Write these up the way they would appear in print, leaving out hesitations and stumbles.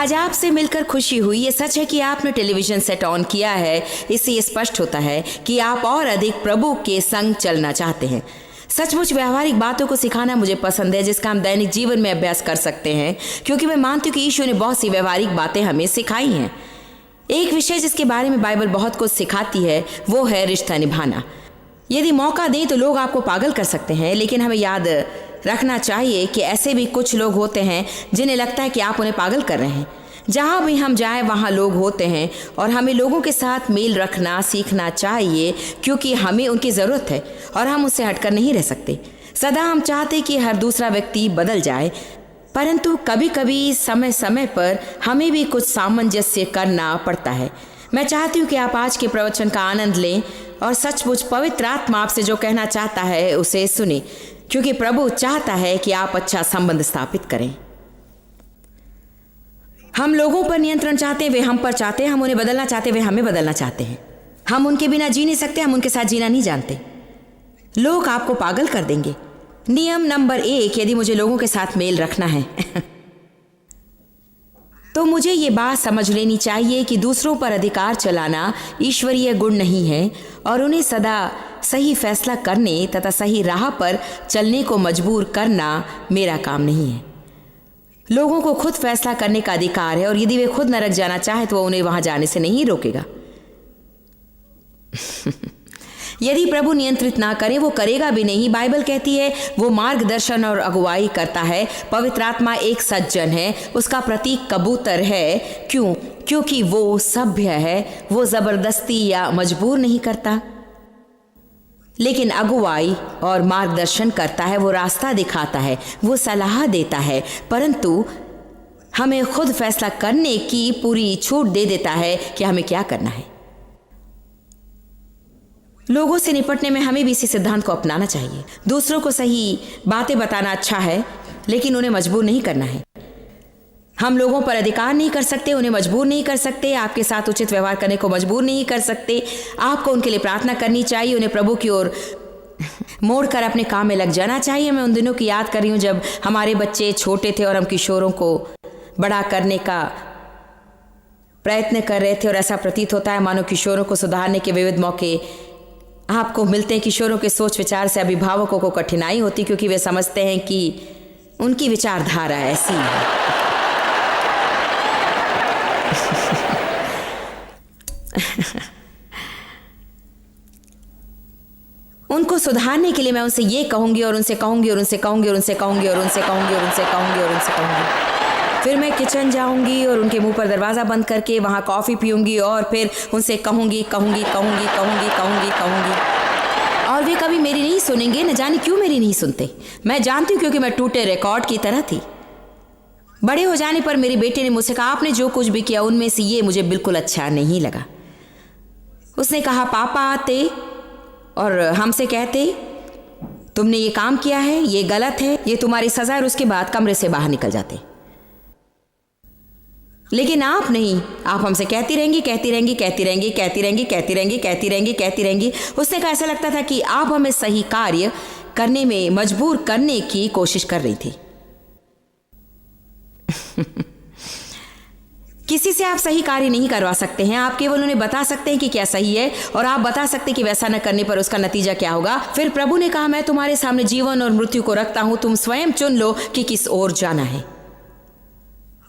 आज आपसे मिलकर खुशी हुई। ये सच है कि आपने टेलीविजन सेट ऑन किया है, इससे ये स्पष्ट होता है कि आप और अधिक प्रभु के संग चलना चाहते हैं। सचमुच व्यवहारिक बातों को सिखाना मुझे पसंद है, जिसका हम दैनिक जीवन में अभ्यास कर सकते हैं, क्योंकि मैं मानती हूँ कि यीशु ने बहुत सी व्यवहारिक बातें हमें सिखाई हैं। एक विषय जिसके बारे में बाइबल बहुत कुछ सिखाती है वो है रिश्ता निभाना। यदि मौका दें तो लोग आपको पागल कर सकते हैं, लेकिन हमें याद रखना चाहिए कि ऐसे भी कुछ लोग होते हैं जिन्हें लगता है कि आप उन्हें पागल कर रहे हैं। जहाँ भी हम जाएं वहाँ लोग होते हैं और हमें लोगों के साथ मेल रखना सीखना चाहिए, क्योंकि हमें उनकी ज़रूरत है और हम उससे हटकर नहीं रह सकते। सदा हम चाहते कि हर दूसरा व्यक्ति बदल जाए, परंतु कभी कभी समय समय पर हमें भी कुछ सामंजस्य करना पड़ता है। मैं चाहती हूँ कि आप आज के प्रवचन का आनंद लें और सचमुच पवित्र आत्मा आपसे जो कहना चाहता है उसे सुने, क्योंकि प्रभु चाहता है कि आप अच्छा संबंध स्थापित करें। हम लोगों पर नियंत्रण चाहते हैं, वे हम पर चाहते हैं। हम उन्हें बदलना चाहते हैं, वे हमें बदलना चाहते हैं। हम उनके बिना जी नहीं सकते, हम उनके साथ जीना नहीं जानते। लोग आपको पागल कर देंगे। नियम नंबर 1, यदि मुझे लोगों के साथ मेल रखना है तो मुझे ये बात समझ लेनी चाहिए कि दूसरों पर अधिकार चलाना ईश्वरीय गुण नहीं है और उन्हें सदा सही फैसला करने तथा सही राह पर चलने को मजबूर करना मेरा काम नहीं है। लोगों को खुद फैसला करने का अधिकार है और यदि वे खुद नरक जाना चाहे तो वो उन्हें वहां जाने से नहीं रोकेगा। यदि प्रभु नियंत्रित ना करे, वो करेगा भी नहीं। बाइबल कहती है वो मार्गदर्शन और अगुवाई करता है। पवित्र आत्मा एक सज्जन है, उसका प्रतीक कबूतर है। क्यों? क्योंकि वो सभ्य है, वो जबरदस्ती या मजबूर नहीं करता, लेकिन अगुवाई और मार्गदर्शन करता है। वो रास्ता दिखाता है, वो सलाह देता है, परंतु हमें खुद फैसला करने की पूरी छूट दे देता है कि हमें क्या करना है। लोगों से निपटने में हमें भी इसी सिद्धांत को अपनाना चाहिए। दूसरों को सही बातें बताना अच्छा है, लेकिन उन्हें मजबूर नहीं करना है। हम लोगों पर अधिकार नहीं कर सकते, उन्हें मजबूर नहीं कर सकते, आपके साथ उचित व्यवहार करने को मजबूर नहीं कर सकते। आपको उनके लिए प्रार्थना करनी चाहिए, उन्हें प्रभु की ओर मोड़कर अपने काम में लग जाना चाहिए। मैं उन दिनों की याद कर रही हूँ जब हमारे बच्चे छोटे थे और हम किशोरों को बड़ा करने का प्रयत्न कर रहे थे, और ऐसा प्रतीत होता है मानो किशोरों को सुधारने के विविध मौके आपको मिलते हैं। किशोरों के सोच विचार से अभिभावकों को कठिनाई होती, क्योंकि वे समझते हैं कि उनकी विचारधारा ऐसी है। उनको सुधारने के लिए मैं उनसे ये कहूंगी और उनसे कहूंगी और उनसे कहूंगी और उनसे कहूंगी और उनसे कहूंगी और उनसे कहूंगी और उनसे कहूंगी। फिर मैं किचन जाऊंगी और उनके मुंह पर दरवाज़ा बंद करके वहाँ कॉफ़ी पीऊंगी और फिर उनसे कहूंगी कहूंगी कहूंगी कहूंगी कहूंगी कहूंगी और वे कभी मेरी नहीं सुनेंगे। न जाने क्यों मेरी नहीं सुनते। मैं जानती हूँ, क्योंकि मैं टूटे रिकॉर्ड की तरह थी। बड़े हो जाने पर मेरे बेटे ने मुझसे कहा, आपने जो कुछ भी किया उनमें से ये मुझे बिल्कुल अच्छा नहीं लगा। उसने कहा, पापा आते और हमसे कहते तुमने ये काम किया है, ये गलत है, ये तुम्हारी सजा है, और उसके बाद कमरे से बाहर निकल जाते। लेकिन आप नहीं, आप हमसे कहती रहेंगी कहती रहेंगी कहती रहेंगी कहती रहेंगी कहती रहेंगी कहती रहेंगी कहती रहेंगी। उसने कहा, ऐसा लगता था कि आप हमें सही कार्य करने में मजबूर करने की कोशिश कर रही थी। किसी से आप सही कार्य नहीं करवा सकते हैं, आप केवल उन्हें बता सकते हैं कि क्या सही है, और आप बता सकते हैं कि वैसा न करने पर उसका नतीजा क्या होगा। फिर प्रभु ने कहा, मैं तुम्हारे सामने जीवन और मृत्यु को रखता हूं, तुम स्वयं चुन लो कि किस ओर जाना है।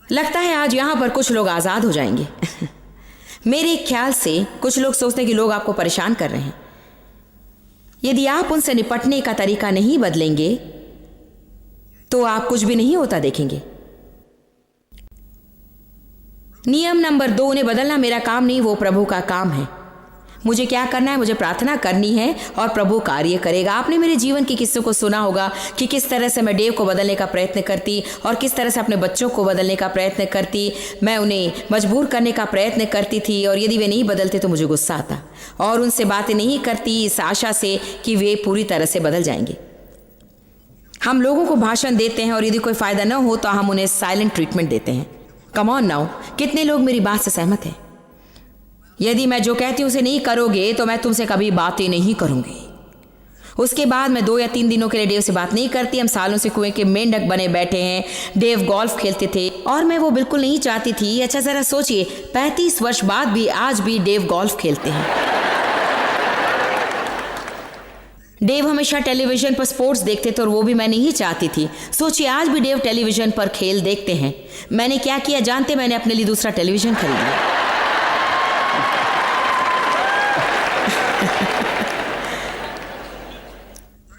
लगता है आज यहां पर कुछ लोग आजाद हो जाएंगे। मेरे ख्याल से कुछ लोग सोचते हैं कि लोग आपको परेशान कर रहे हैं। यदि आप उनसे निपटने का तरीका नहीं बदलेंगे तो आप कुछ भी नहीं होता देखेंगे। नियम नंबर 2, उन्हें बदलना मेरा काम नहीं, वो प्रभु का काम है। मुझे क्या करना है? मुझे प्रार्थना करनी है और प्रभु कार्य करेगा। आपने मेरे जीवन के किस्सों को सुना होगा कि किस तरह से मैं डेव को बदलने का प्रयत्न करती और किस तरह से अपने बच्चों को बदलने का प्रयत्न करती। मैं उन्हें मजबूर करने का प्रयत्न करती थी, और यदि वे नहीं बदलते तो मुझे गुस्सा आता, और उनसे बातें नहीं करती इस आशा से कि वे पूरी तरह से बदल जाएंगे। हम लोगों को भाषण देते हैं और यदि कोई फ़ायदा न हो तो हम उन्हें साइलेंट ट्रीटमेंट देते हैं। कम ऑन नाउ, कितने लोग मेरी बात से सहमत हैं? यदि मैं जो कहती हूं उसे नहीं करोगे तो मैं तुमसे कभी बातें नहीं करूंगी। उसके बाद मैं 2 या 3 दिनों के लिए डेव से बात नहीं करती। हम सालों से कुएं के मेंढक बने बैठे हैं। डेव गोल्फ खेलते थे और मैं वो बिल्कुल नहीं चाहती थी। अच्छा जरा सोचिए, 35 वर्ष बाद भी आज भी डेव गोल्फ खेलते हैं। डेव हमेशा टेलीविजन पर स्पोर्ट्स देखते थे और वो भी मैं नहीं चाहती थी। सोचिए आज भी डेव टेलीविजन पर खेल देखते हैं। मैंने क्या किया जानते? मैंने अपने लिए दूसरा टेलीविजन खरीद लिया।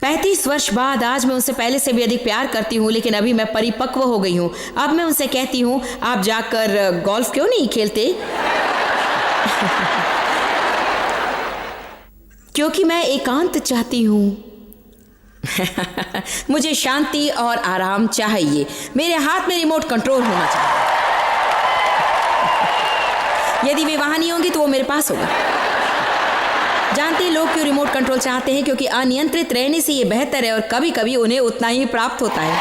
35 वर्ष बाद आज मैं उनसे पहले से भी अधिक प्यार करती हूँ, लेकिन अभी मैं परिपक्व हो गई हूँ। अब मैं उनसे कहती हूँ आप जाकर गोल्फ क्यों नहीं खेलते? क्योंकि मैं एकांत चाहती हूँ। मुझे शांति और आराम चाहिए। मेरे हाथ में रिमोट कंट्रोल होना चाहिए। यदि वे वहां नहीं होंगे तो वो मेरे पास होगा। जानते हैं लोग क्यों रिमोट कंट्रोल चाहते हैं? क्योंकि अनियंत्रित रहने से ये बेहतर है और कभी कभी उन्हें उतना ही प्राप्त होता है।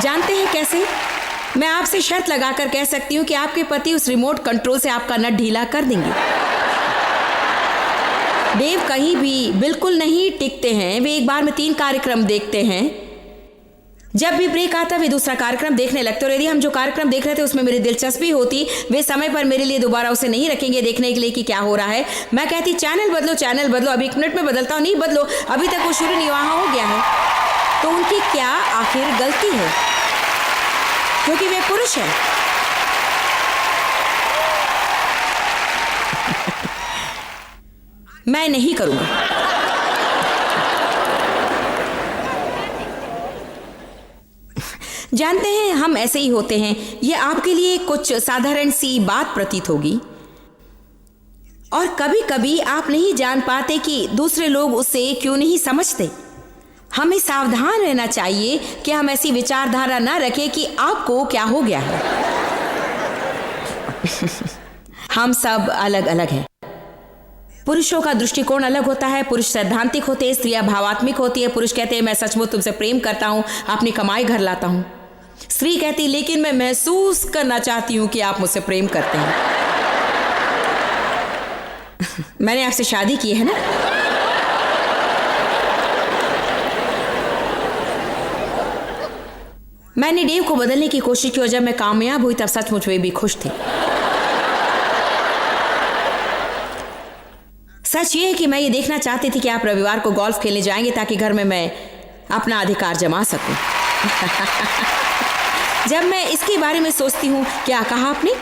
जानते हैं कैसे? मैं आपसे शर्त लगाकर कह सकती हूं कि आपके पति उस रिमोट कंट्रोल से आपका नट ढीला कर देंगे। डेव कहीं भी बिल्कुल नहीं टिकते हैं। वे एक बार में 3 कार्यक्रम देखते हैं। जब भी ब्रेक आता वे दूसरा कार्यक्रम देखने लगते और यदि हम जो कार्यक्रम देख रहे थे उसमें मेरी दिलचस्पी होती, वे समय पर मेरे लिए दोबारा उसे नहीं रखेंगे देखने के लिए कि क्या हो रहा है। मैं कहती चैनल बदलो, चैनल बदलो। अभी 1 मिनट में बदलता हूँ। नहीं बदलो, अभी तक वो शुरू नहीं वहां हो गया है। तो उनकी क्या आखिर गलती है? क्योंकि वे पुरुष हैं। मैं नहीं करूंगा। जानते हैं हम ऐसे ही होते हैं। यह आपके लिए कुछ साधारण सी बात प्रतीत होगी और कभी कभी आप नहीं जान पाते कि दूसरे लोग उसे क्यों नहीं समझते। हमें सावधान रहना चाहिए कि हम ऐसी विचारधारा ना रखें कि आपको क्या हो गया है। हम सब अलग अलग हैं। पुरुषों का दृष्टिकोण अलग होता है। पुरुष सैद्धांतिक होते हैं, स्त्रियां भावात्मिक होती है। पुरुष कहते हैं मैं सचमुच तुमसे प्रेम करता हूं, अपनी कमाई घर लाता हूं। स्त्री कहती लेकिन मैं महसूस करना चाहती हूं कि आप मुझसे प्रेम करते हैं। मैंने आपसे शादी की है ना? मैंने डेव को बदलने की कोशिश की और जब मैं कामयाब हुई तब सचमुच वे भी खुश थे। सच ये है कि मैं ये देखना चाहती थी कि आप रविवार को गोल्फ खेलने जाएंगे ताकि घर में मैं अपना अधिकार जमा सकूं। जब मैं इसके बारे में सोचती हूं, क्या कहा आपने?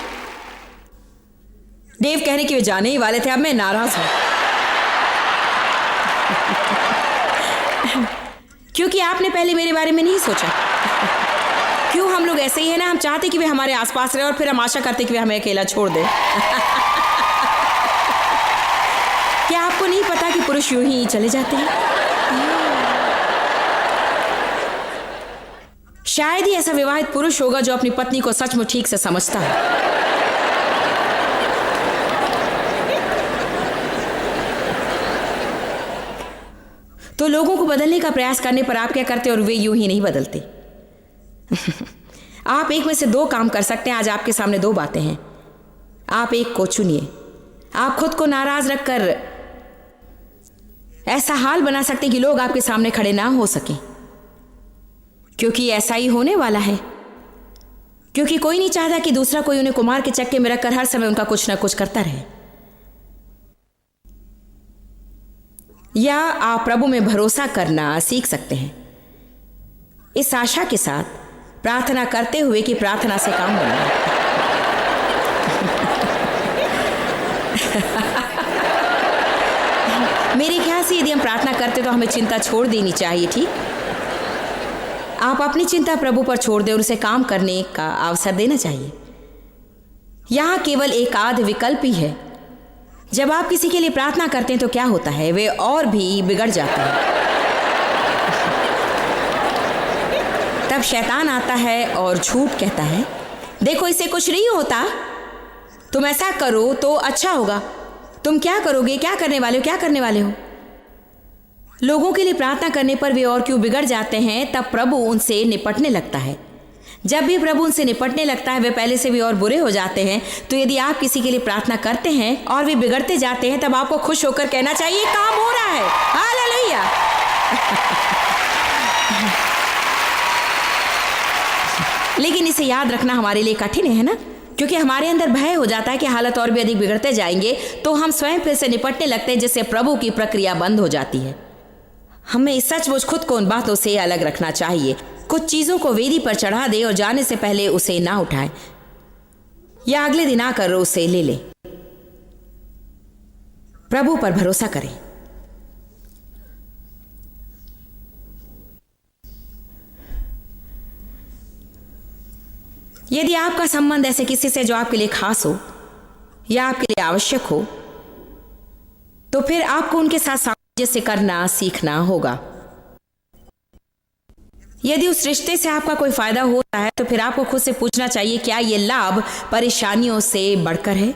डेव कहने कि वे जाने ही वाले थे। अब मैं नाराज हूं क्योंकि आपने पहले मेरे बारे में नहीं सोचा। क्यों हम लोग ऐसे ही है ना? हम चाहते कि वे हमारे आसपास रहे और फिर हम आशा करते कि वे हमें अकेला छोड़ दें। क्या आपको नहीं पता कि पुरुष यूं ही चले जाते हैं? शायद ही ऐसा विवाहित पुरुष होगा जो अपनी पत्नी को सचमुच ठीक से समझता है। तो लोगों को बदलने का प्रयास करने पर आप क्या करते और वे यूं ही नहीं बदलते। आप एक में से 2 काम कर सकते हैं। आज आपके सामने 2 बातें हैं। आप एक को चुनिए। आप खुद को नाराज रखकर ऐसा हाल बना सकते हैं कि लोग आपके सामने खड़े ना हो सकें, क्योंकि ऐसा ही होने वाला है। क्योंकि कोई नहीं चाहता कि दूसरा कोई उन्हें कुमार के चक्के में रखकर हर समय उनका कुछ ना कुछ करता रहे। या आप प्रभु में भरोसा करना सीख सकते हैं, इस आशा के साथ प्रार्थना करते हुए कि प्रार्थना से काम बनेगा। मेरे ख्याल से यदि हम प्रार्थना करते तो हमें चिंता छोड़ देनी चाहिए। ठीक, आप अपनी चिंता प्रभु पर छोड़ दें और उसे काम करने का अवसर देना चाहिए। यहां केवल एक आध विकल्प ही है। जब आप किसी के लिए प्रार्थना करते हैं तो क्या होता है? वे और भी बिगड़ जाते हैं। तब शैतान आता है और झूठ कहता है, देखो इससे कुछ नहीं होता, तुम ऐसा करो तो अच्छा होगा, तुम क्या करोगे, क्या करने वाले हो, क्या करने वाले हो। लोगों के लिए प्रार्थना करने पर वे और क्यों बिगड़ जाते हैं? तब प्रभु उनसे निपटने लगता है। जब भी प्रभु उनसे निपटने लगता है वे पहले से भी और बुरे हो जाते हैं। तो यदि आप किसी के लिए प्रार्थना करते हैं और वे बिगड़ते जाते हैं, तब आपको खुश होकर कहना चाहिए काम हो रहा है, हालेलुया। लेकिन इसे याद रखना हमारे लिए कठिन है ना, क्योंकि हमारे अंदर भय हो जाता है कि हालत और भी अधिक बिगड़ते जाएंगे, तो हम स्वयं फिर से निपटने लगते हैं, जिससे प्रभु की प्रक्रिया बंद हो जाती है। हमें सचमुच खुद को उन बातों से अलग रखना चाहिए। कुछ चीजों को वेदी पर चढ़ा दे और जाने से पहले उसे ना उठाएं, या अगले दिन आकर उसे ले ले। प्रभु पर भरोसा करें। यदि आपका संबंध ऐसे किसी से जो आपके लिए खास हो या आपके लिए आवश्यक हो, तो फिर आपको उनके साथ सामंजस्य करना सीखना होगा। यदि उस रिश्ते से आपका कोई फायदा होता है, तो फिर आपको खुद से पूछना चाहिए, क्या यह लाभ परेशानियों से बढ़कर है?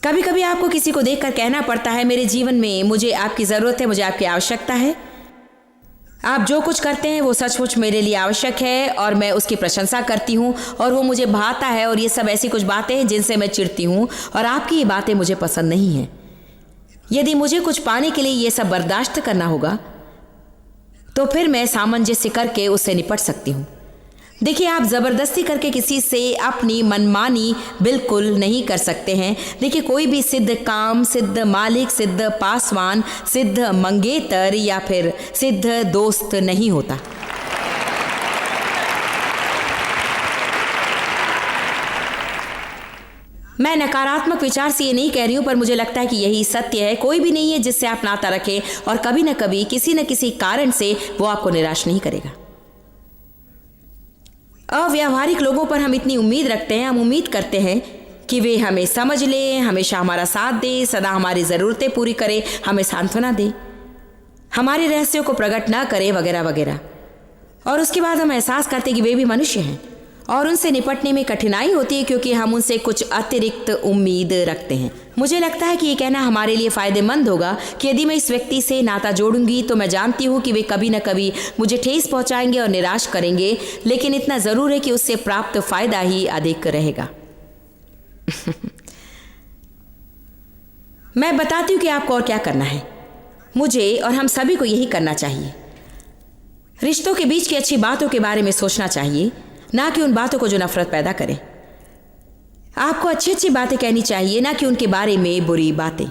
कभी कभी आपको किसी को देखकर कहना पड़ता है, मेरे जीवन में मुझे आपकी जरूरत है, मुझे आपकी आवश्यकता है। आप जो कुछ करते हैं वो सचमुच मेरे लिए आवश्यक है और मैं उसकी प्रशंसा करती हूँ और वो मुझे भाता है, और ये सब ऐसी कुछ बातें हैं जिनसे मैं चिढ़ती हूँ और आपकी ये बातें मुझे पसंद नहीं हैं। यदि मुझे कुछ पाने के लिए ये सब बर्दाश्त करना होगा, तो फिर मैं सामंजस्य करके उससे निपट सकती हूँ। देखिए, आप जबरदस्ती करके किसी से अपनी मनमानी बिल्कुल नहीं कर सकते हैं। देखिए, कोई भी सिद्ध काम, सिद्ध मालिक, सिद्ध पासवान, सिद्ध मंगेतर या फिर सिद्ध दोस्त नहीं होता। मैं नकारात्मक विचार से ये नहीं कह रही हूं, पर मुझे लगता है कि यही सत्य है। कोई भी नहीं है जिससे आप नाता रखें और कभी न कभी किसी न किसी कारण से वो आपको निराश नहीं करेगा। अव्यावहारिक लोगों पर हम इतनी उम्मीद रखते हैं, हम उम्मीद करते हैं कि वे हमें समझ लें, हमेशा हमारा साथ दें, सदा हमारी ज़रूरतें पूरी करें, हमें सांत्वना दें, हमारे रहस्यों को प्रकट ना करें, वगैरह वगैरह। और उसके बाद हम एहसास करते हैं कि वे भी मनुष्य हैं और उनसे निपटने में कठिनाई होती है, क्योंकि हम उनसे कुछ अतिरिक्त उम्मीद रखते हैं। मुझे लगता है कि ये कहना हमारे लिए फ़ायदेमंद होगा कि यदि मैं इस व्यक्ति से नाता जोड़ूंगी तो मैं जानती हूँ कि वे कभी न कभी मुझे ठेस पहुँचाएंगे और निराश करेंगे, लेकिन इतना ज़रूर है कि उससे प्राप्त फ़ायदा ही अधिक रहेगा। मैं बताती हूँ कि आपको और क्या करना है। मुझे और हम सभी को यही करना चाहिए। रिश्तों के बीच की अच्छी बातों के बारे में सोचना चाहिए, ना कि उन बातों को जो नफरत पैदा करें। आपको अच्छी अच्छी बातें कहनी चाहिए, ना कि उनके बारे में बुरी बातें।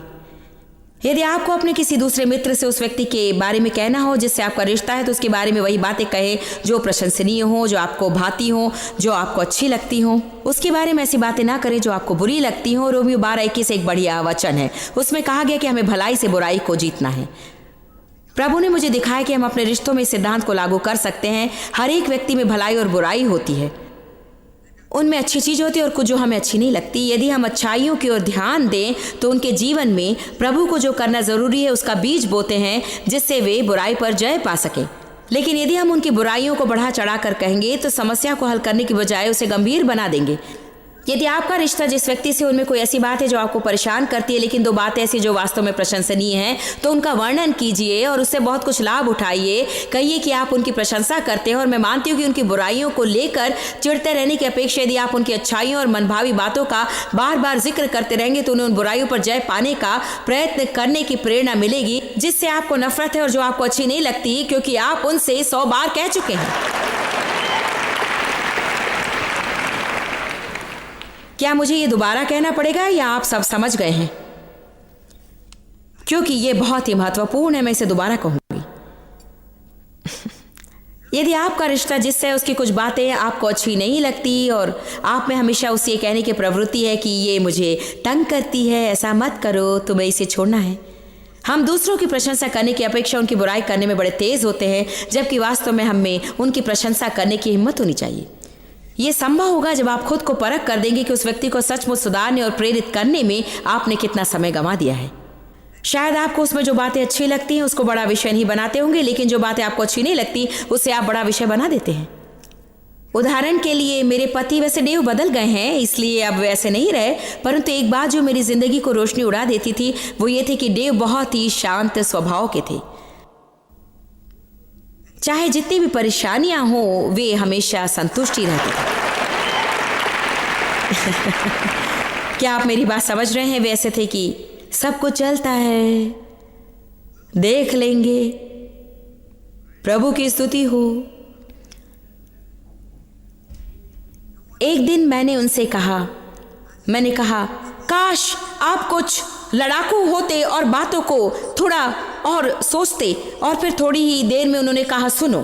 यदि आपको अपने किसी दूसरे मित्र से उस व्यक्ति के बारे में कहना हो जिससे आपका रिश्ता है, तो उसके बारे में वही बातें कहें जो प्रशंसनीय हो, जो आपको भाती हो, जो आपको अच्छी लगती हो। उसके बारे में ऐसी बातें ना करें जो आपको बुरी लगती हो। रोमियो 12:21 एक बढ़िया वचन है। उसमें कहा गया कि हमें भलाई से बुराई को जीतना है। प्रभु ने मुझे दिखाया कि हम अपने रिश्तों में इस सिद्धांत को लागू कर सकते हैं। हर एक व्यक्ति में भलाई और बुराई होती है, उनमें अच्छी चीज होती है और कुछ जो हमें अच्छी नहीं लगती। यदि हम अच्छाइयों की ओर ध्यान दें तो उनके जीवन में प्रभु को जो करना जरूरी है उसका बीज बोते हैं, जिससे वे बुराई पर जय पा सके। लेकिन यदि हम उनकी बुराइयों को बढ़ा चढ़ा कर कहेंगे तो समस्या को हल करने की बजाय उसे गंभीर बना देंगे। यदि आपका रिश्ता जिस व्यक्ति से, उनमें कोई ऐसी बात है जो आपको परेशान करती है, लेकिन दो बातें ऐसी जो वास्तव में प्रशंसनीय हैं, तो उनका वर्णन कीजिए और उससे बहुत कुछ लाभ उठाइए। कहिए कि आप उनकी प्रशंसा करते हैं। और मैं मानती हूँ कि उनकी बुराइयों को लेकर चिढ़ते रहने की अपेक्षा यदि आप उनकी अच्छाइयों और मनभावी बातों का बार बार जिक्र करते रहेंगे तो उन्हें उन बुराइयों पर जय पाने का प्रयत्न करने की प्रेरणा मिलेगी, जिससे आपको नफरत है और जो आपको अच्छी नहीं लगती, क्योंकि आप उनसे 100 बार कह चुके हैं। क्या मुझे ये दोबारा कहना पड़ेगा या आप सब समझ गए हैं? क्योंकि ये बहुत ही महत्वपूर्ण है, मैं इसे दोबारा कहूंगी। यदि आपका रिश्ता जिससे उसकी कुछ बातें आपको अच्छी नहीं लगती और आप में हमेशा उसे ये कहने की प्रवृत्ति है कि ये मुझे तंग करती है, ऐसा मत करो, तुम्हें इसे छोड़ना है। हम दूसरों की प्रशंसा करने की अपेक्षा उनकी बुराई करने में बड़े तेज होते हैं, जबकि वास्तव में हमें उनकी प्रशंसा करने की हिम्मत होनी चाहिए। ये संभव होगा जब आप खुद को परख कर देंगे कि उस व्यक्ति को सचमुच सुधारने और प्रेरित करने में आपने कितना समय गंवा दिया है। शायद आपको उसमें जो बातें अच्छी लगती हैं उसको बड़ा विषय नहीं बनाते होंगे, लेकिन जो बातें आपको अच्छी नहीं लगती उसे आप बड़ा विषय बना देते हैं। उदाहरण के लिए, मेरे पति वैसे डेव बदल गए हैं, इसलिए अब वैसे नहीं रहे, परंतु एक बात जो मेरी जिंदगी को रोशनी उड़ा देती थी वो ये थी कि डेव बहुत ही शांत स्वभाव के थे। चाहे जितनी भी परेशानियां हो वे हमेशा संतुष्टि रहते थे। क्या आप मेरी बात समझ रहे हैं? वे ऐसे थे कि सब कुछ चलता है, देख लेंगे, प्रभु की स्तुति हो। एक दिन मैंने उनसे कहा, काश आप कुछ लड़ाकू होते और बातों को थोड़ा और सोचते। और फिर थोड़ी ही देर में उन्होंने कहा, सुनो,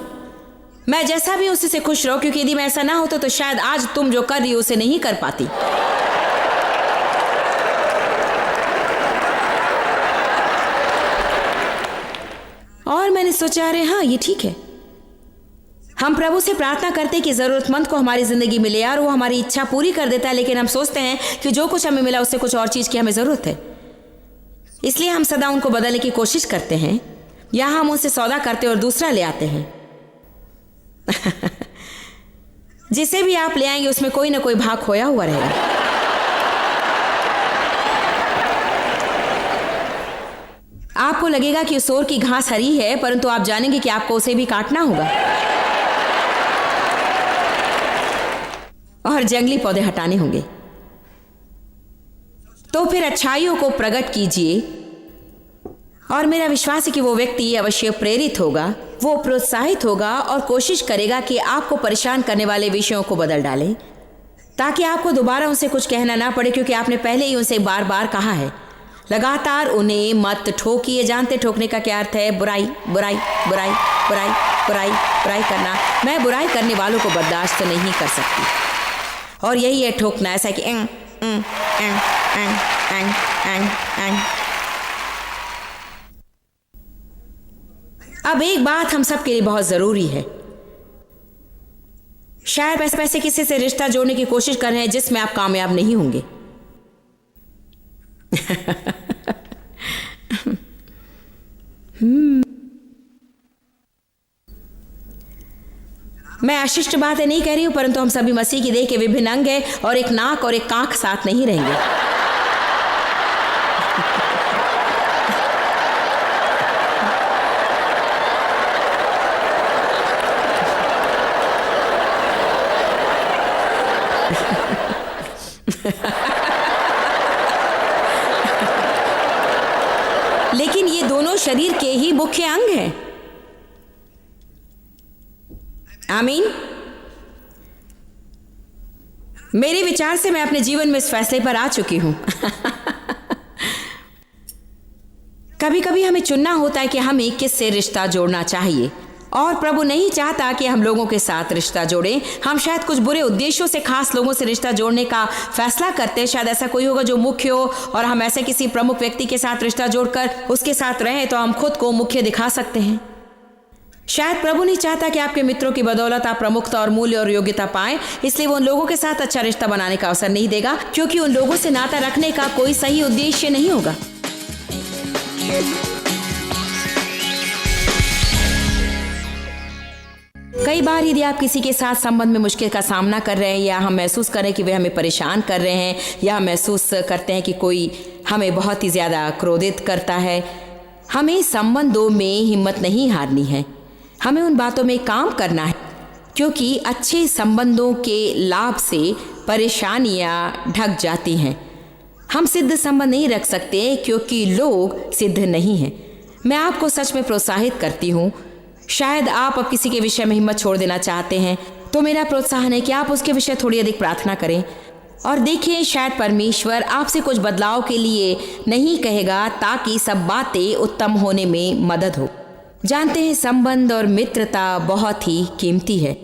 मैं जैसा भी उसी से खुश रहो, क्योंकि यदि मैं ऐसा ना होता तो शायद आज तुम जो कर रही हो उसे नहीं कर पाती। और मैंने सोचा, अरे हाँ, ये ठीक है। हम प्रभु से प्रार्थना करते हैं कि जरूरतमंद को हमारी जिंदगी मिले और वो हमारी इच्छा पूरी कर देता है, लेकिन हम सोचते हैं कि जो कुछ हमें मिला उससे कुछ और चीज की हमें जरूरत है, इसलिए हम सदा उनको बदलने की कोशिश करते हैं, या हम उनसे सौदा करते और दूसरा ले आते हैं। जिसे भी आप ले आएंगे उसमें कोई ना कोई भाग खोया हुआ रहेगा। आपको लगेगा कि उस ओर की घास हरी है, परंतु आप जानेंगे कि आपको उसे भी काटना होगा और जंगली पौधे हटाने होंगे। तो फिर अच्छाइयों को प्रकट कीजिए, और मेरा विश्वास है कि वो व्यक्ति अवश्य प्रेरित होगा, वो प्रोत्साहित होगा और कोशिश करेगा कि आपको परेशान करने वाले विषयों को बदल डाले, ताकि आपको दोबारा उनसे कुछ कहना ना पड़े, क्योंकि आपने पहले ही उनसे बार बार कहा है। लगातार उन्हें मत ठोकिए। जानते ठोकने का क्या अर्थ है? बुराई बुराई बुराई बुराई बुराई बुराई करना। मैं बुराई करने वालों को बर्दाश्त नहीं कर सकती, और यही है ठोकना, ऐसा कि एंग एंग एंग एंग एंग एंग एंग। अब एक बात हम सब के लिए बहुत जरूरी है। शायद पैसे किसी से रिश्ता जोड़ने की कोशिश कर रहे हैं जिसमें आप कामयाब नहीं होंगे। मैं अशिष्ट बातें नहीं कह रही हूं, परंतु हम सभी मसीह की देह के विभिन्न अंग हैं, और एक नाक और एक कांख साथ नहीं रहेंगे। लेकिन ये दोनों शरीर के ही मुख्य अंग हैं। आमीन। मेरे विचार से मैं अपने जीवन में इस फैसले पर आ चुकी हूं। कभी कभी हमें चुनना होता है कि हमें किससे रिश्ता जोड़ना चाहिए, और प्रभु नहीं चाहता कि हम लोगों के साथ रिश्ता जोड़ें। हम शायद कुछ बुरे उद्देश्यों से खास लोगों से रिश्ता जोड़ने का फैसला करते हैं। शायद ऐसा कोई होगा जो मुख्य हो, और हम ऐसे किसी प्रमुख व्यक्ति के साथ रिश्ता जोड़कर उसके साथ रहें तो हम खुद को मुख्य दिखा सकते हैं। शायद प्रभु नहीं चाहता कि आपके मित्रों की बदौलत आप प्रमुखता और मूल्य और योग्यता पाएं, इसलिए वो उन लोगों के साथ अच्छा रिश्ता बनाने का अवसर नहीं देगा, क्योंकि उन लोगों से नाता रखने का कोई सही उद्देश्य नहीं होगा। कई बार यदि आप किसी के साथ संबंध में मुश्किल का सामना कर रहे हैं, या हम महसूस करें कि वे हमें परेशान कर रहे हैं, या हम महसूस करते हैं कि कोई हमें बहुत ही ज़्यादा क्रोधित करता है, हमें संबंधों में हिम्मत नहीं हारनी है। हमें उन बातों में काम करना है, क्योंकि अच्छे संबंधों के लाभ से परेशानियां ढक जाती हैं। हम सिद्ध संबंध नहीं रख सकते क्योंकि लोग सिद्ध नहीं हैं। मैं आपको सच में प्रोत्साहित करती हूँ। शायद आप अब किसी के विषय में हिम्मत छोड़ देना चाहते हैं, तो मेरा प्रोत्साहन है कि आप उसके विषय थोड़ी अधिक प्रार्थना करें और देखिए, शायद परमेश्वर आपसे कुछ बदलाव के लिए नहीं कहेगा, ताकि सब बातें उत्तम होने में मदद हो। जानते हैं, संबंध और मित्रता बहुत ही कीमती है,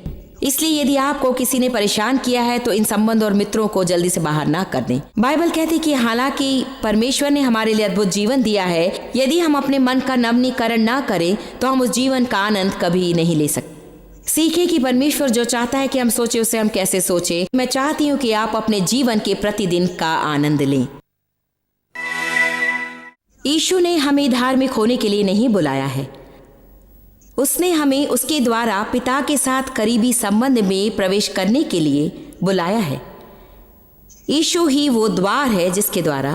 इसलिए यदि आपको किसी ने परेशान किया है तो इन संबंध और मित्रों को जल्दी से बाहर ना कर दें। बाइबल कहती कि हालांकि परमेश्वर ने हमारे लिए अद्भुत जीवन दिया है, यदि हम अपने मन का नवीनीकरण ना करें तो हम उस जीवन का आनंद कभी नहीं ले सकते। सीखें कि परमेश्वर जो चाहता है कि हम सोचे, उसे हम कैसे सोचे। मैं चाहती हूँ कि आप अपने जीवन के प्रतिदिन का आनंद लें। यीशु ने हमें धार्मिक होने के लिए नहीं बुलाया है, उसने हमें उसके द्वारा पिता के साथ करीबी संबंध में प्रवेश करने के लिए बुलाया है। यीशु ही वो द्वार है जिसके द्वारा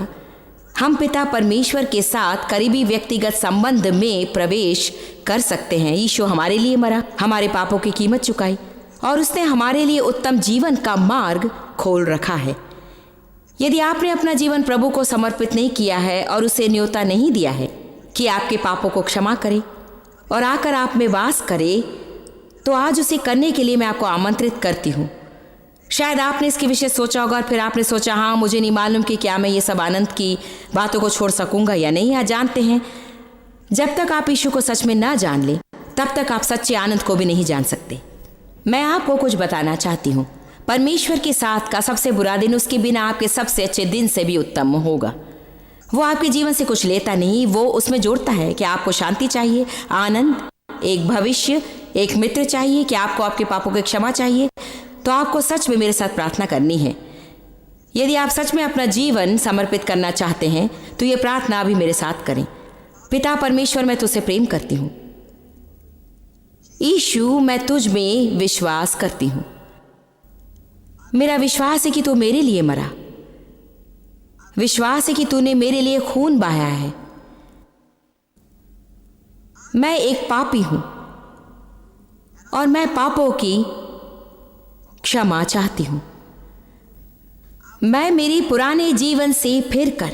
हम पिता परमेश्वर के साथ करीबी व्यक्तिगत संबंध में प्रवेश कर सकते हैं। यीशु हमारे लिए मरा, हमारे पापों की कीमत चुकाई और उसने हमारे लिए उत्तम जीवन का मार्ग खोल रखा है। यदि आपने अपना जीवन प्रभु को समर्पित नहीं किया है और उसे न्योता नहीं दिया है कि आपके पापों को क्षमा करे और आकर आप में वास करे, तो आज उसे करने के लिए मैं आपको आमंत्रित करती हूँ। शायद आपने इसके विषय सोचा होगा और फिर आपने सोचा, हाँ मुझे नहीं मालूम कि क्या मैं ये सब आनंद की बातों को छोड़ सकूंगा या नहीं। आज जानते हैं, जब तक आप यीशु को सच में ना जान लें तब तक आप सच्चे आनंद को भी नहीं जान सकते। मैं आपको कुछ बताना चाहती हूँ। परमेश्वर के साथ का सबसे बुरा दिन उसके बिना आपके सबसे अच्छे दिन से भी उत्तम होगा। वो आपके जीवन से कुछ लेता नहीं, वो उसमें जोड़ता है कि आपको शांति चाहिए, आनंद, एक भविष्य, एक मित्र चाहिए, कि आपको आपके पापों की क्षमा चाहिए, तो आपको सच में मेरे साथ प्रार्थना करनी है। यदि आप सच में अपना जीवन समर्पित करना चाहते हैं तो ये प्रार्थना अभी मेरे साथ करें। पिता परमेश्वर, मैं तुझसे प्रेम करती हूँ। यीशु, मैं तुझ में विश्वास करती हूँ। मेरा विश्वास है कि तू मेरे लिए मरा, विश्वास है कि तूने मेरे लिए खून बहाया है। मैं एक पापी हूं और मैं पापों की क्षमा चाहती हूं। मैं मेरी पुराने जीवन से फिरकर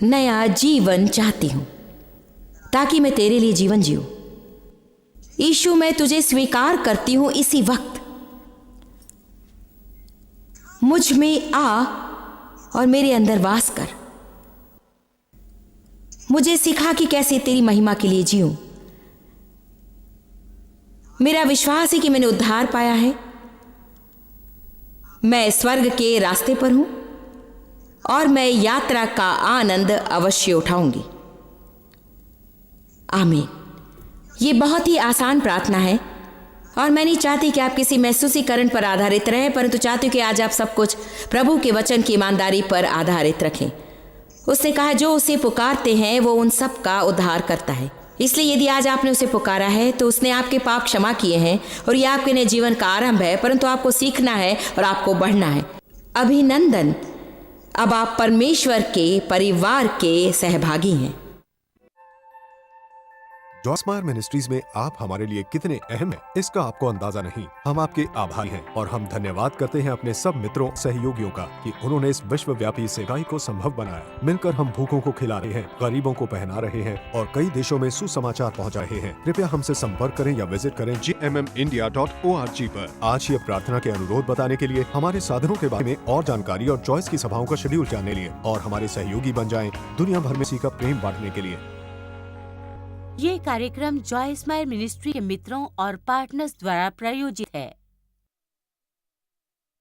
नया जीवन चाहती हूं ताकि मैं तेरे लिए जीवन जीऊं। यीशु, मैं तुझे स्वीकार करती हूं इसी वक्त। मुझ में आ और मेरे अंदर वास कर। मुझे सिखा कि कैसे तेरी महिमा के लिए जीऊं। मेरा विश्वास है कि मैंने उद्धार पाया है। मैं स्वर्ग के रास्ते पर हूं और मैं यात्रा का आनंद अवश्य उठाऊंगी। आमीन। ये बहुत ही आसान प्रार्थना है और मैं नहीं चाहती कि आप किसी महसूसीकरण पर आधारित रहें, परंतु चाहती हूं कि आज आप सब कुछ प्रभु के वचन की ईमानदारी पर आधारित रखें। उसने कहा, जो उसे पुकारते हैं वो उन सब का उद्धार करता है। इसलिए यदि आज आपने उसे पुकारा है तो उसने आपके पाप क्षमा किए हैं और यह आपके नए जीवन का आरंभ है, परंतु आपको सीखना है और आपको बढ़ना है। अभिनंदन, अब आप परमेश्वर के परिवार के सहभागी हैं। जॉयस मायर मिनिस्ट्रीज में आप हमारे लिए कितने अहम हैं, इसका आपको अंदाजा नहीं। हम आपके आभारी हैं और हम धन्यवाद करते हैं अपने सब मित्रों, सहयोगियों का कि उन्होंने इस विश्वव्यापी सेवाई को संभव बनाया। मिलकर हम भूखों को खिला रहे हैं, गरीबों को पहना रहे हैं और कई देशों में सुसमाचार पहुंचा रहे हैं। कृपया हमसे संपर्क करें या विजिट करें gmmindia.org पर। आज ये प्रार्थना के अनुरोध बताने के लिए, हमारे साधनों के बारे में और जानकारी और जॉयस की सभाओं का शेड्यूल जानने के लिए और हमारे सहयोगी बन जाएं दुनिया भर में इसी का प्रेम बांटने के लिए। ये कार्यक्रम जॉयस मायर मिनिस्ट्री के मित्रों और पार्टनर्स द्वारा प्रायोजित है।